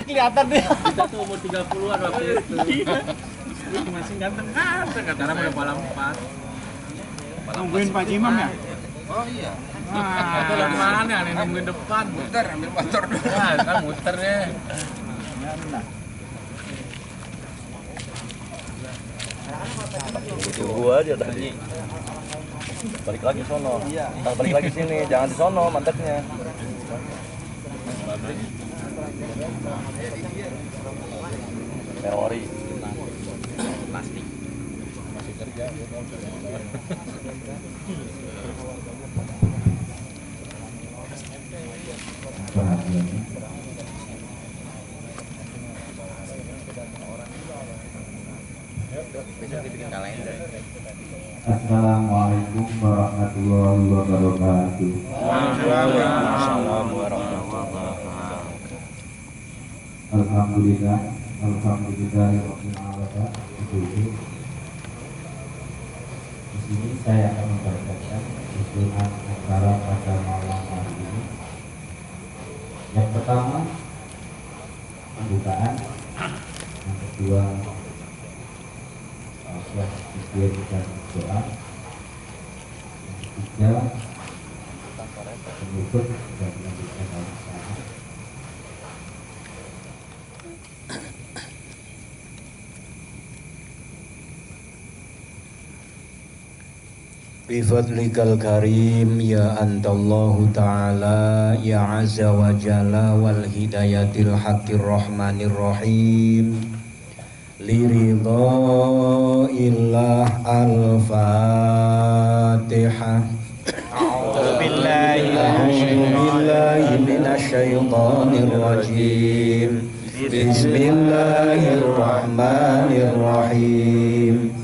Kelihatan deh. Kita tuh umur 30-an waktu itu. Masih ganteng-ganteng, katanya udah kepala 4. Nungguin Pak Imam ya? Oh iya. Itu lagi mana nih, nungguin depan. Muter ambil motor dulu. Ya, kan muter deh. Tunggu aja tadi. Balik lagi sono. Ntar balik lagi sini, jangan di sono mandeknya. Teori. Plastik. Masih kerja. Besok dibikin kalender. Assalamualaikum warahmatullahi wabarakatuh. Waalaikumsalam warahmatullahi wabarakatuh. Alhamdulillah, alhamdulillahirabbil alamin. Di sini saya akan membacakan usulan acara pada malam hari ini. Yang pertama, pembukaan. Yang kedua, zikir dan doa. Yang ketiga, penutup dan melanjutkan usaha. Bifadlikal karim ya antallahu ta'ala ya azza wa jalla wal hidayatil haqqir rahmanir rahim liridhaillah al-fatihah. A'udzu billahi minasyaitonir rajim. Bismillahirrahmanirrahim.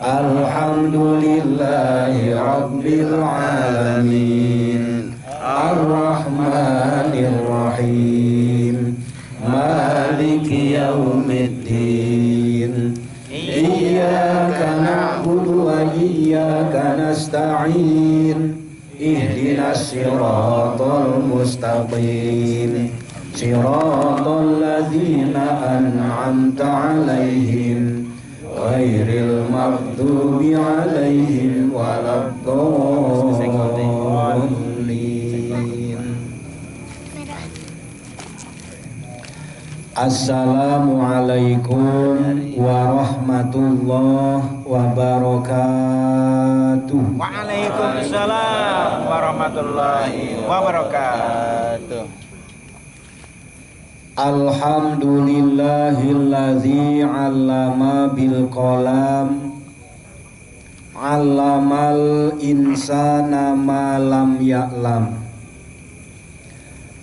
Alhamdulillahi rabbil alamin. Ar-Rahmanir Rahim. Maliki yaumiddin. Iyyaka na'budu wa iyyaka nasta'in. Ihdinas siratal mustaqim. Siratal ladzina an'amta 'alaihim ghairil maghdubi 'alaihim waladdallin. Assalamualaikum warahmatullahi wabarakatuh. Waalaikumsalam warahmatullahi wabarakatuh. Alhamdulillahilladzi 'allama bil qalam 'allamal insana ma lam ya'lam.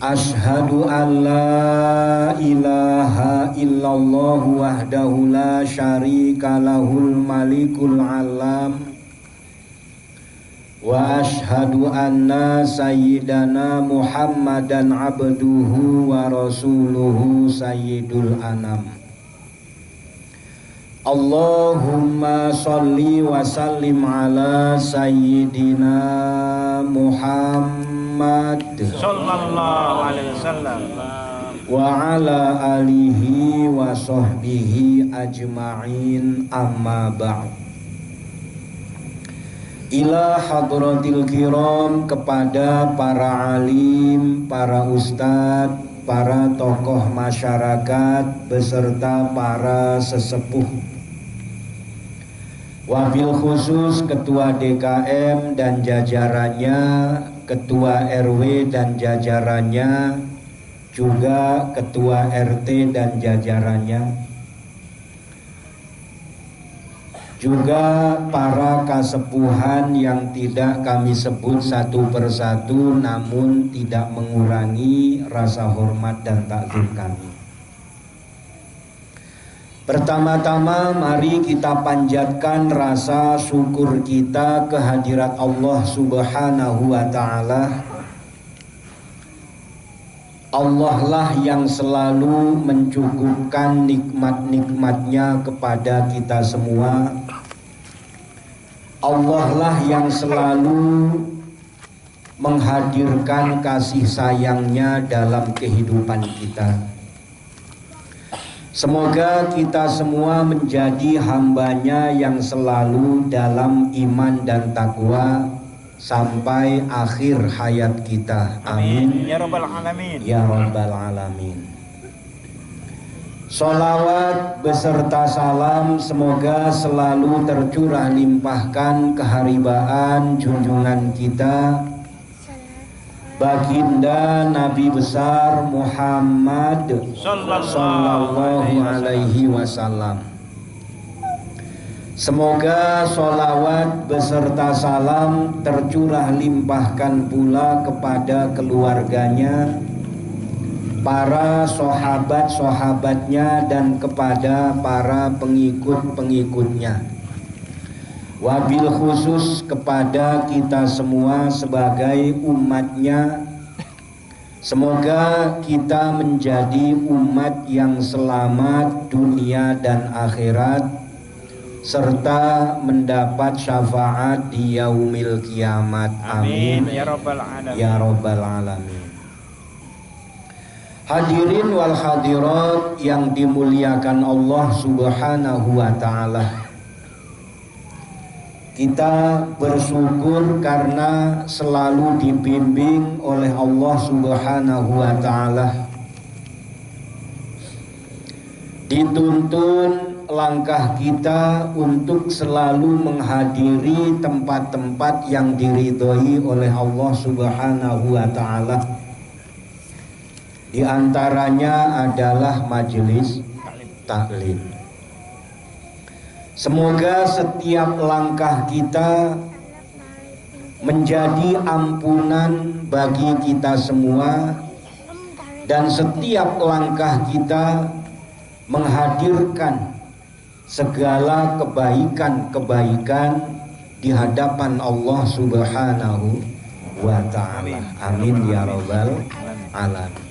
Ashhadu an la ilaha illallah wahdahu la syarika lahul malikul alam. Wa ashhadu anna sayyidana Muhammadan abduhu wa rasuluhu sayyidul anam. Allahumma salli wa sallim ala sayyidina Muhammad Sallallahu alaihi wasallam. wa ala alihi wa sahbihi ajma'in, amma ba'd. Ila hadratil kiram, kepada para alim, para ustadz, para tokoh masyarakat beserta para sesepuh. Wabil khusus ketua DKM dan jajarannya, ketua RW dan jajarannya, juga ketua RT dan jajarannya, juga para kasepuhan yang tidak kami sebut satu persatu, namun tidak mengurangi rasa hormat dan takzim kami. Pertama-tama mari kita panjatkan rasa syukur kita kehadirat Allah Subhanahu wa ta'ala. Allah lah yang selalu mencukupkan nikmat-nikmatnya kepada kita semua. Allah lah yang selalu menghadirkan kasih sayangnya dalam kehidupan kita. Semoga kita semua menjadi hambanya yang selalu dalam iman dan takwa sampai akhir hayat kita. Amin. Ya Rabbal Alamin. Ya Rabbal Alamin. Sholawat beserta salam semoga selalu tercurah limpahkan keharibaan junjungan kita Baginda Nabi besar Muhammad sallallahu alaihi wasallam. Semoga sholawat beserta salam tercurah limpahkan pula kepada keluarganya, para sahabat-sahabatnya dan kepada para pengikut-pengikutnya. Wabil khusus kepada kita semua sebagai umatnya. Semoga kita menjadi umat yang selamat dunia dan akhirat, serta mendapat syafaat di yaumil kiamat. Amin. Ya Rabbal Alamin. Ya Rabbal Alamin. Hadirin wal hadirat yang dimuliakan Allah Subhanahu wa ta'ala, kita bersyukur karena selalu dibimbing oleh Allah Subhanahu wa ta'ala, dituntun langkah kita untuk selalu menghadiri tempat-tempat yang diridhoi oleh Allah Subhanahu wa ta'ala. Di antaranya adalah majelis taklim. Semoga setiap langkah kita menjadi ampunan bagi kita semua, dan setiap langkah kita menghadirkan segala kebaikan-kebaikan di hadapan Allah Subhanahu wa ta'ala. Amin ya Rabbal Alamin.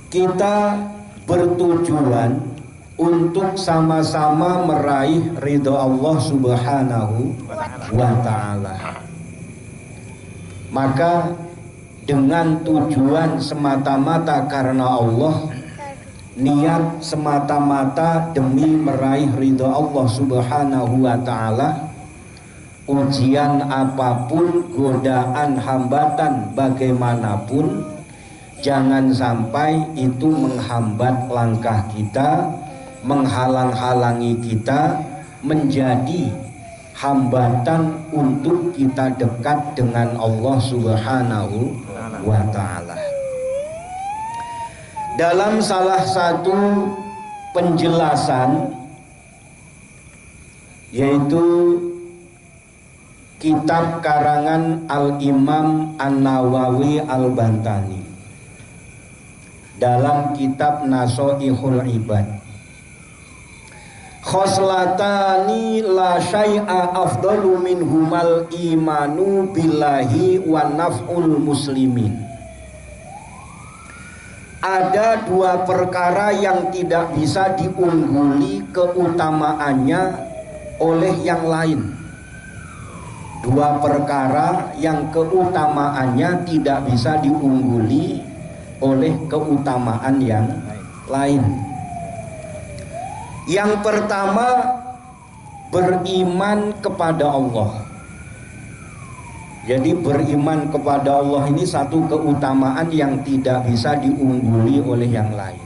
Kita bertujuan untuk sama-sama meraih ridho Allah Subhanahu wa ta'ala. Maka dengan tujuan semata-mata karena Allah, niat semata-mata demi meraih ridho Allah Subhanahu wa ta'ala, ujian apapun, godaan, hambatan bagaimanapun, jangan sampai itu menghambat langkah kita, menghalang-halangi kita, menjadi hambatan untuk kita dekat dengan Allah Subhanahu wa ta'ala. Dalam salah satu penjelasan, yaitu kitab karangan Al-Imam An-Nawawi Al-Bantani, dalam kitab Nasoihul Ibad, khoslatani la syai'a afdalu minhumal imanu billahi wa naf'ul muslimin. Ada dua perkara yang tidak bisa diungguli keutamaannya oleh yang lain. Dua perkara yang keutamaannya tidak bisa diungguli oleh keutamaan yang lain. Yang pertama, beriman kepada Allah. Jadi beriman kepada Allah ini satu keutamaan yang tidak bisa diungguli oleh yang lain.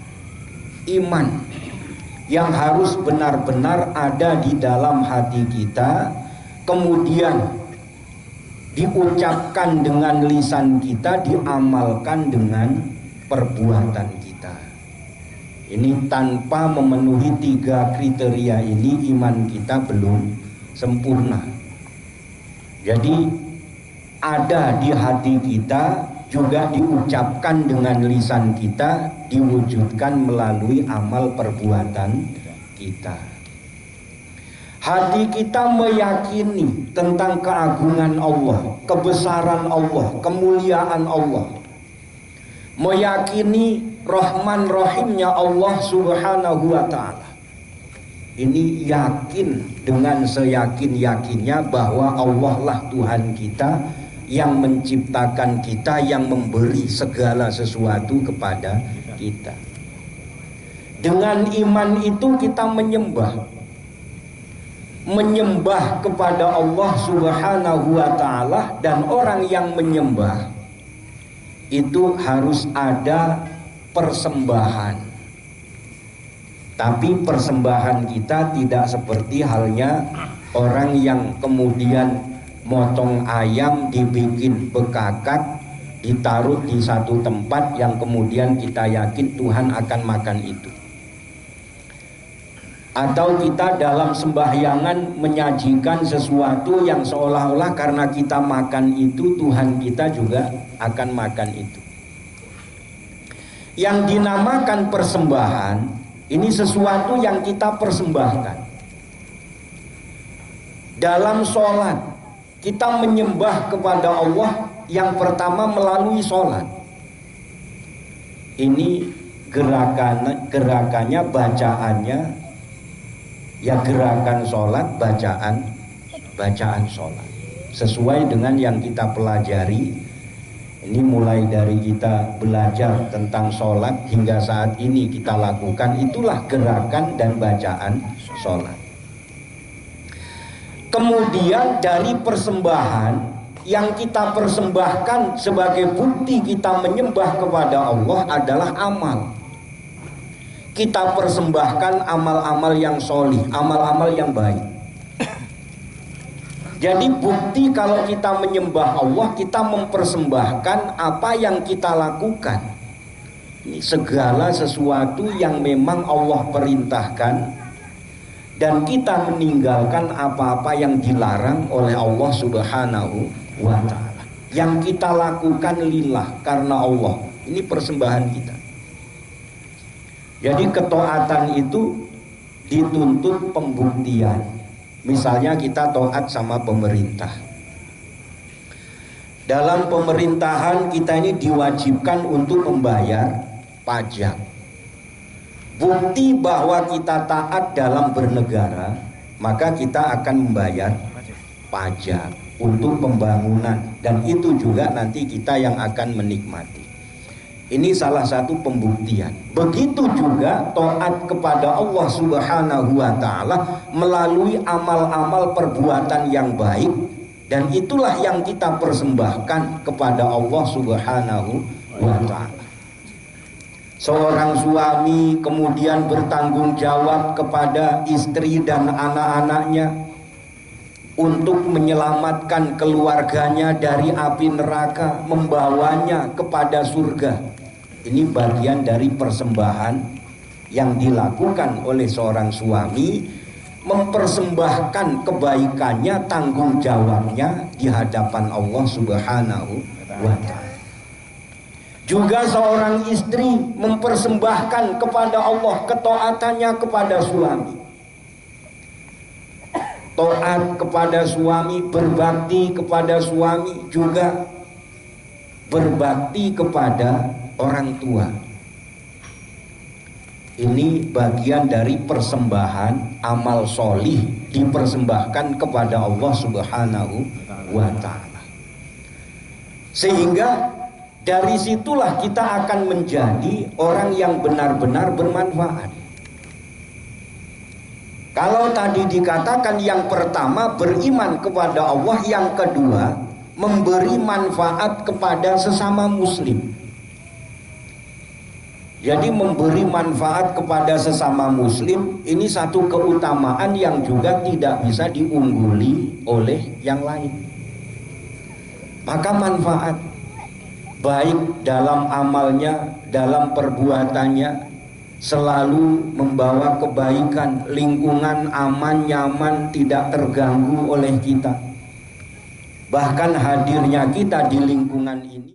Iman yang harus benar-benar ada di dalam hati kita, kemudian diucapkan dengan lisan kita, diamalkan dengan perbuatan kita. Ini tanpa memenuhi tiga kriteria ini, iman kita belum sempurna. Jadi ada di hati kita, juga diucapkan dengan lisan kita, diwujudkan melalui amal perbuatan kita. Hati kita meyakini tentang keagungan Allah, kebesaran Allah, kemuliaan Allah, meyakini Rahman Rahimnya Allah Subhanahu wa ta'ala. Ini yakin dengan seyakin-yakinnya bahwa Allah lah Tuhan kita, yang menciptakan kita, yang memberi segala sesuatu kepada kita. Dengan iman itu kita menyembah kepada Allah Subhanahu wa ta'ala, dan orang yang menyembah itu harus ada persembahan. Tapi persembahan kita tidak seperti halnya orang yang kemudian motong ayam dibikin bekakak, ditaruh di satu tempat yang kemudian kita yakin Tuhan akan makan itu. Atau kita dalam sembahyangan menyajikan sesuatu yang seolah-olah karena kita makan itu Tuhan kita juga akan makan itu. Yang dinamakan persembahan ini sesuatu yang kita persembahkan. Dalam sholat kita menyembah kepada Allah yang pertama melalui sholat. Ini gerakannya, bacaannya, ya gerakan sholat, bacaan sholat sesuai dengan yang kita pelajari. Ini mulai dari kita belajar tentang sholat hingga saat ini kita lakukan, itulah gerakan dan bacaan sholat. Kemudian dari persembahan yang kita persembahkan sebagai bukti kita menyembah kepada Allah adalah amal. Kita persembahkan amal-amal yang sholih, amal-amal yang baik. Jadi bukti kalau kita menyembah Allah, kita mempersembahkan apa yang kita lakukan. Ini segala sesuatu yang memang Allah perintahkan, dan kita meninggalkan apa-apa yang dilarang oleh Allah Subhanahu wa ta'ala. Yang kita lakukan lillah, karena Allah. Ini persembahan kita. Jadi ketaatan itu dituntut pembuktian. Misalnya kita taat sama pemerintah. Dalam pemerintahan kita ini diwajibkan untuk membayar pajak. Bukti bahwa kita taat dalam bernegara, maka kita akan membayar pajak untuk pembangunan, dan itu juga nanti kita yang akan menikmati. Ini salah satu pembuktian. Begitu juga taat kepada Allah Subhanahu wa ta'ala melalui amal-amal perbuatan yang baik, dan itulah yang kita persembahkan kepada Allah Subhanahu wa ta'ala. Seorang suami kemudian bertanggung jawab kepada istri dan anak-anaknya untuk menyelamatkan keluarganya dari api neraka, membawanya kepada surga. Ini bagian dari persembahan yang dilakukan oleh seorang suami, mempersembahkan kebaikannya, tanggung jawabnya di hadapan Allah Subhanahu wa ta'ala. Juga seorang istri mempersembahkan kepada Allah ketaatannya kepada suami. Taat kepada suami, berbakti kepada suami, juga berbakti kepada orang tua. Ini bagian dari persembahan amal solih, dipersembahkan kepada Allah Subhanahu wa ta'ala. Sehingga dari situlah kita akan menjadi orang yang benar-benar bermanfaat. Kalau tadi dikatakan yang pertama beriman kepada Allah, yang kedua memberi manfaat kepada sesama muslim. Jadi memberi manfaat kepada sesama muslim ini satu keutamaan yang juga tidak bisa diungguli oleh yang lain. Maka manfaat baik dalam amalnya, dalam perbuatannya, selalu membawa kebaikan, lingkungan aman, nyaman, tidak terganggu oleh kita. Bahkan hadirnya kita di lingkungan ini